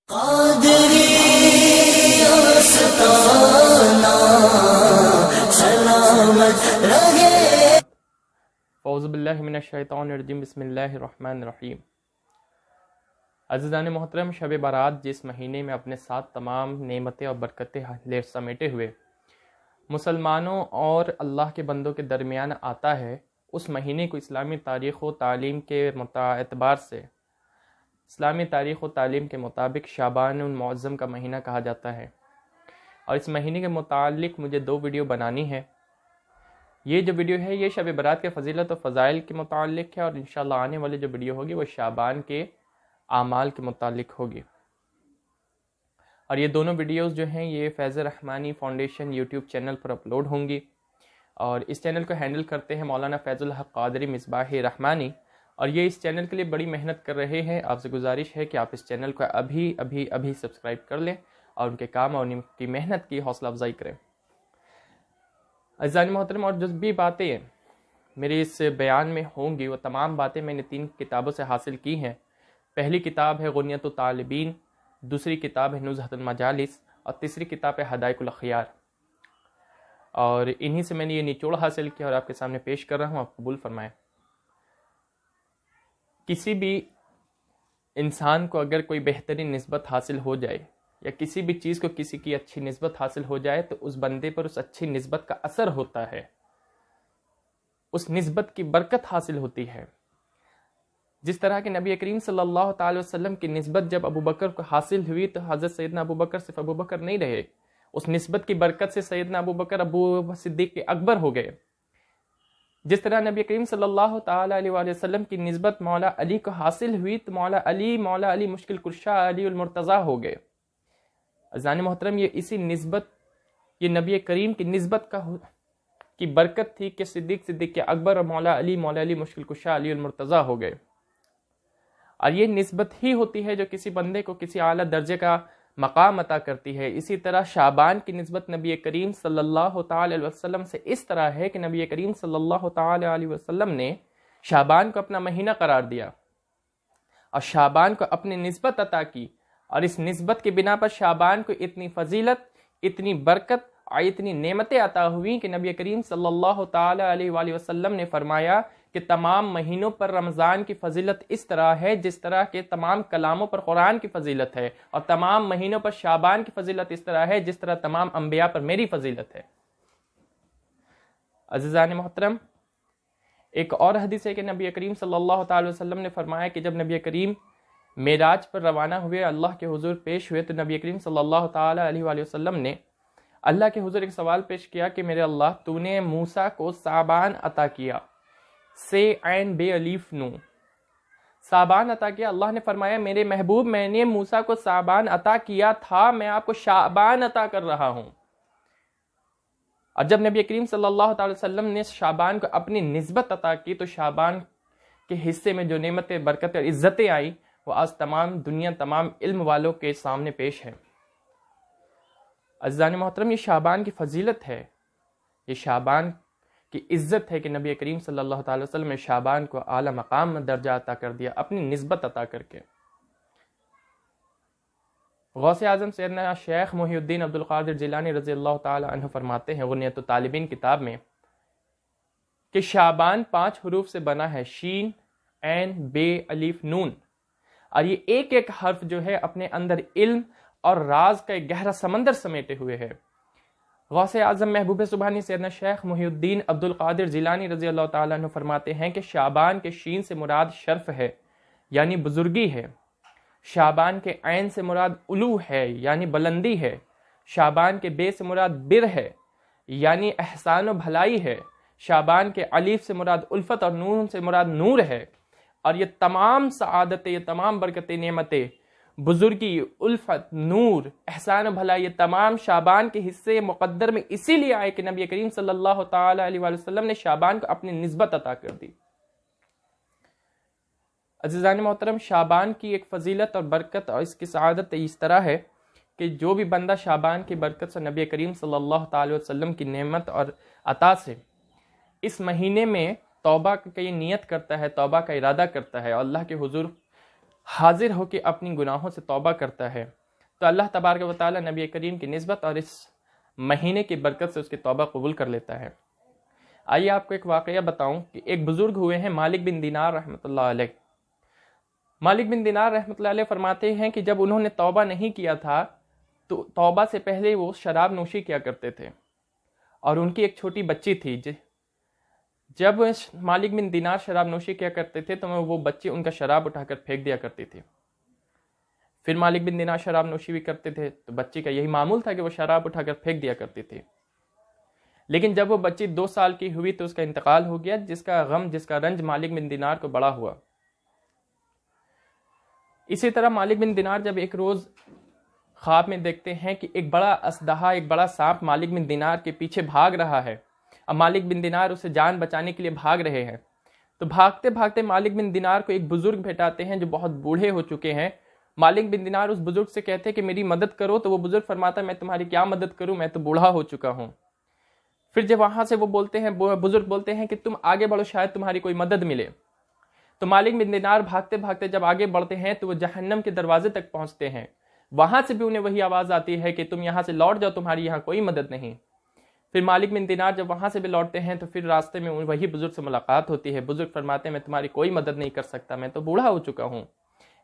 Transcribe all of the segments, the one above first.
قادری آستانہ سلامت رہے۔ اعوذ باللہ من الشیطان الرجیم، بسم اللہ الرحمن الرحیم۔ عزیزان محترم، شب برات جس مہینے میں اپنے ساتھ تمام نعمتیں اور برکتیں سمیٹے ہوئے مسلمانوں اور اللہ کے بندوں کے درمیان آتا ہے، اس مہینے کو اسلامی تاریخ و تعلیم کے اعتبار سے اسلامی تاریخ و تعلیم کے مطابق شعبان المعظم کا مہینہ کہا جاتا ہے۔ اور اس مہینے کے متعلق مجھے 2 ویڈیو بنانی ہے۔ یہ جو ویڈیو ہے یہ شب برات کے فضیلت و فضائل کے متعلق ہے، اور انشاءاللہ آنے والی جو ویڈیو ہوگی وہ شعبان کے اعمال کے متعلق ہوگی۔ اور یہ دونوں ویڈیوز جو ہیں یہ فیض رحمانی فاؤنڈیشن یوٹیوب چینل پر اپلوڈ ہوں گی، اور اس چینل کو ہینڈل کرتے ہیں مولانا فیض الحق قادری مصباح رحمانی، اور یہ اس چینل کے لیے بڑی محنت کر رہے ہیں۔ آپ سے گزارش ہے کہ آپ اس چینل کو ابھی سبسکرائب کر لیں اور ان کے کام اور ان کی محنت کی حوصلہ افزائی کریں۔ عزیزان محترم، اور جو بھی باتیں میرے اس بیان میں ہوں گی وہ تمام باتیں میں نے 3 کتابوں سے حاصل کی ہیں۔ پہلی کتاب ہے غنیۃ الطالبین، دوسری کتاب ہے نزہۃ المجالس، اور تیسری کتاب ہے حدائق الاخیار۔ اور انہی سے میں نے یہ نچوڑ حاصل کیا اور آپ کے سامنے پیش کر رہا ہوں، آپ قبول فرمائیں۔ کسی بھی انسان کو اگر کوئی بہترین نسبت حاصل ہو جائے یا کسی بھی چیز کو کسی کی اچھی نسبت حاصل ہو جائے تو اس بندے پر اس اچھی نسبت کا اثر ہوتا ہے، اس نسبت کی برکت حاصل ہوتی ہے۔ جس طرح کہ نبی کریم صلی اللہ تعالی وسلم کی نسبت جب ابو بکر کو حاصل ہوئی تو حضرت سیدنا ابو بکر صرف ابو بکر نہیں رہے، اس نسبت کی برکت سے سیدنا ابو بکر ابو صدیق اکبر ہو گئے۔ جس طرح نبی کریم صلی اللہ تعالی علیہ وآلہ وسلم کی نسبت مولا علی کو حاصل ہوئی تو مولا علی مشکل کشا علی المرتضی ہو گئے۔ عزیزان محترم، یہ اسی نسبت، یہ نبی کریم کی نسبت کی برکت تھی کہ صدیق اکبر اور مولا علی مشکل کشا علی المرتضی ہو گئے۔ اور یہ نسبت ہی ہوتی ہے جو کسی بندے کو کسی اعلیٰ درجے کا مقام عطا کرتی ہے۔ اسی طرح شعبان کی نسبت نبی کریم صلی اللہ تعالی علیہ وسلم سے اس طرح ہے کہ نبی کریم صلی اللہ تعالی علیہ وسلم نے شعبان کو اپنا مہینہ قرار دیا اور شعبان کو اپنی نسبت عطا کی، اور اس نسبت کی بنا پر شعبان کو اتنی فضیلت، اتنی برکت اور اتنی نعمتیں عطا ہوئیں کہ نبی کریم صلی اللہ تعالی علیہ وآلہ وسلم نے فرمایا کہ تمام مہینوں پر رمضان کی فضیلت اس طرح ہے جس طرح کہ تمام کلاموں پر قرآن کی فضیلت ہے، اور تمام مہینوں پر شعبان کی فضیلت اس طرح ہے جس طرح تمام انبیاء پر میری فضیلت ہے۔ عزیزان محترم، ایک اور حدیث ہے کہ نبی کریم صلی اللہ تعالی وسلم نے فرمایا کہ جب نبی کریم معراج پر روانہ ہوئے، اللہ کے حضور پیش ہوئے، تو نبی کریم صلی اللہ تعالی علیہ وآلہ وسلم نے اللہ کے حضور ایک سوال پیش کیا کہ میرے اللہ، تو نے موسیٰ کو صابان عطا کیا، سے عین بے الف نون، صابان عطا کیا۔ اللہ نے فرمایا میرے محبوب، میں نے موسیٰ کو صابان عطا کیا تھا، میں آپ کو شعبان عطا کر رہا ہوں۔ اور جب نبی کریم صلی اللہ تعالی وسلم نے شعبان کو اپنی نسبت عطا کی تو شعبان کے حصے میں جو نعمتیں، برکتیں اور عزتیں آئی وہ آج تمام دنیا، تمام علم والوں کے سامنے پیش ہے۔ عزیزان محترم، یہ شعبان کی فضیلت ہے، یہ شعبان کی عزت ہے کہ نبی کریم صلی اللہ تعالی وسلم نے شعبان کو اعلیٰ مقام درجہ عطا کر دیا اپنی نسبت عطا کر کے۔ غوث اعظم سیدنا شیخ محی الدین عبد القادر جیلانی رضی اللہ تعالی عنہ فرماتے ہیں غنیۃ الطالبین کتاب میں کہ شعبان 5 حروف سے بنا ہے، شین، عین، بے، الف، نون، اور یہ ایک ایک حرف جو ہے اپنے اندر علم اور راز کا ایک گہرا سمندر سمیٹے ہوئے ہے۔ غوث اعظم محبوب سبحانی سیدنا شیخ محی الدین عبد القادر جیلانی رضی اللہ تعالیٰ عنہ فرماتے ہیں کہ شعبان کے شین سے مراد شرف ہے یعنی بزرگی ہے، شعبان کے عین سے مراد علو ہے یعنی بلندی ہے، شعبان کے بے سے مراد بر ہے یعنی احسان و بھلائی ہے، شعبان کے الف سے مراد الفت اور نون سے مراد نور ہے، اور یہ تمام سعادتیں، یہ تمام برکتیں، نعمتیں، بزرگی، الفت، نور، احسان و بھلائی، یہ تمام شعبان کے حصے مقدر میں اسی لیے آئے کہ نبی کریم صلی اللہ تعالی علیہ وآلہ وسلم نے شعبان کو اپنی نسبت عطا کر دی۔ عزیزان محترم، شعبان کی ایک فضیلت اور برکت اور اس کی سعادت اس طرح ہے کہ جو بھی بندہ شعبان کی برکت سے نبی کریم صلی اللہ تعالی وسلم کی نعمت اور عطا سے اس مہینے میں توبہ کی نیت کرتا ہے، توبہ کا ارادہ کرتا ہے اور اللہ کے حضور حاضر ہو کے اپنی گناہوں سے توبہ کرتا ہے تو اللہ تبارک و تعالیٰ نبی کریم کی نسبت اور اس مہینے کی برکت سے اس کی توبہ قبول کر لیتا ہے۔ آئیے آپ کو ایک واقعہ بتاؤں کہ ایک بزرگ ہوئے ہیں مالک بن دینار رحمۃ اللہ علیہ۔ مالک بن دینار رحمۃ اللہ علیہ فرماتے ہیں کہ جب انہوں نے توبہ نہیں کیا تھا تو توبہ سے پہلے وہ شراب نوشی کیا کرتے تھے، اور ان کی ایک چھوٹی بچی تھی۔ جب مالک بن دینار شراب نوشی کیا کرتے تھے تو وہ بچی ان کا شراب اٹھا کر پھینک دیا کرتی تھی۔ پھر مالک بن دینار شراب نوشی بھی کرتے تھے تو بچی کا یہی معمول تھا کہ وہ شراب اٹھا کر پھینک دیا کرتی تھی۔ لیکن جب وہ بچی 2 سال کی ہوئی تو اس کا انتقال ہو گیا، جس کا غم، جس کا رنج مالک بن دینار کو بڑا ہوا۔ اسی طرح مالک بن دینار جب ایک روز خواب میں دیکھتے ہیں کہ ایک بڑا اژدہا، ایک بڑا سانپ مالک بن دینار کے پیچھے بھاگ رہا ہے، اب مالک بن دینار اسے جان بچانے کے لیے بھاگ رہے ہیں، تو بھاگتے بھاگتے مالک بن دینار کو ایک بزرگ بھیٹاتے ہیں جو بہت بوڑھے ہو چکے ہیں۔ مالک بن دینار اس بزرگ سے کہتے ہیں کہ میری مدد کرو، تو وہ بزرگ فرماتا ہے میں تمہاری کیا مدد کروں، میں تو بوڑھا ہو چکا ہوں۔ پھر جب وہاں سے وہ بولتے ہیں، بزرگ بولتے ہیں کہ تم آگے بڑھو، شاید تمہاری کوئی مدد ملے۔ تو مالک بن دینار بھاگتے بھاگتے جب آگے بڑھتے ہیں تو وہ جہنم کے دروازے تک پہنچتے ہیں، وہاں سے بھی انہیں وہی آواز آتی ہے کہ تم یہاں سے لوٹ جاؤ، تمہاری یہاں کوئی مدد نہیں۔ پھر مالک بن دینار جب وہاں سے بھی لوٹتے ہیں تو پھر راستے میں وہی بزرگ سے ملاقات ہوتی ہے۔ بزرگ فرماتے ہیں میں تمہاری کوئی مدد نہیں کر سکتا، میں تو بوڑھا ہو چکا ہوں،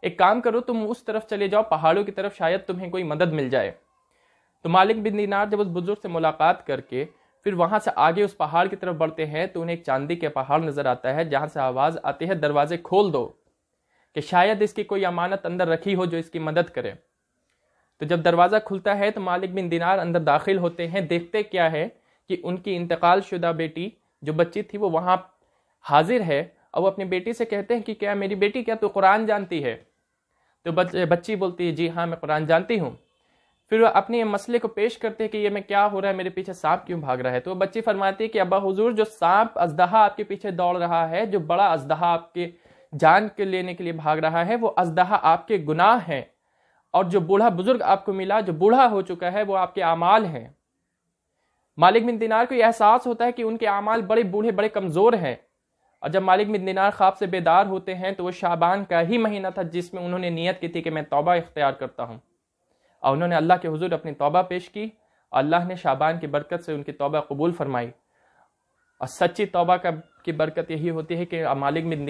ایک کام کرو تم اس طرف چلے جاؤ، پہاڑوں کی طرف، شاید تمہیں کوئی مدد مل جائے۔ تو مالک بن دینار جب اس بزرگ سے ملاقات کر کے پھر وہاں سے آگے اس پہاڑ کی طرف بڑھتے ہیں تو انہیں ایک چاندی کے پہاڑ نظر آتا ہے جہاں سے آواز آتی ہے دروازے کھول دو، کہ شاید اس کی کوئی امانت اندر رکھی ہو جو اس کی مدد کرے۔ تو جب دروازہ کھلتا ہے تو مالک بن دینار اندر داخل ہوتے ہیں، دیکھتے کیا ہے کہ ان کی انتقال شدہ بیٹی جو بچی تھی وہ وہاں حاضر ہے، اور وہ اپنی بیٹی سے کہتے ہیں کہ کیا میری بیٹی، کیا تو قرآن جانتی ہے؟ تو بچی بولتی ہے جی ہاں میں قرآن جانتی ہوں۔ پھر وہ اپنے مسئلے کو پیش کرتے ہیں کہ یہ میں کیا ہو رہا ہے، میرے پیچھے سانپ کیوں بھاگ رہا ہے؟ تو وہ بچی فرماتی ہے کہ ابا حضور جو سانپ اژدہا آپ کے پیچھے دوڑ رہا ہے، جو بڑا اژدہا آپ کے جان کے لینے کے لیے بھاگ رہا ہے، وہ اژدہا آپ کے گناہ ہیں، اور جو بوڑھا بزرگ آپ کو ملا جو بوڑھا ہو چکا ہے وہ آپ کے اعمال ہیں۔ مالک بن دینار کو یہ احساس ہوتا ہے کہ ان کے اعمال بڑے بوڑھے، بڑے کمزور ہیں، اور جب مالک بن دینار خواب سے بیدار ہوتے ہیں تو وہ شعبان کا ہی مہینہ تھا جس میں انہوں نے نیت کی تھی کہ میں توبہ اختیار کرتا ہوں، اور انہوں نے اللہ کے حضور اپنی توبہ پیش کی، اور اللہ نے شعبان کی برکت سے ان کی توبہ قبول فرمائی۔ اور سچی توبہ کی برکت یہی ہوتی ہے کہ مالک بن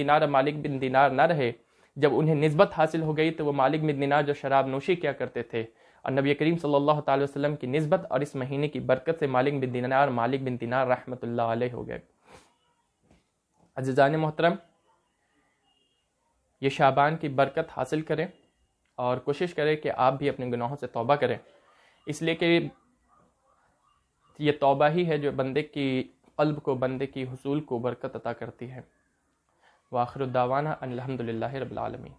دینار نہ رہے، جب انہیں نسبت حاصل ہو گئی تو وہ مالک بن دینار جو شراب نوشی کیا کرتے تھے، اور نبی کریم صلی اللہ تعالی وسلم کی نسبت اور اس مہینے کی برکت سے مالک بن دینار رحمۃ اللہ علیہ ہو گئے۔ عزیزان محترم، یہ شعبان کی برکت حاصل کریں اور کوشش کریں کہ آپ بھی اپنے گناہوں سے توبہ کریں، اس لیے کہ یہ توبہ ہی ہے جو بندے کی قلب کو، بندے کی حصول کو برکت عطا کرتی ہے۔ وآخر الدعوانا ان الحمد للہ رب العالمین۔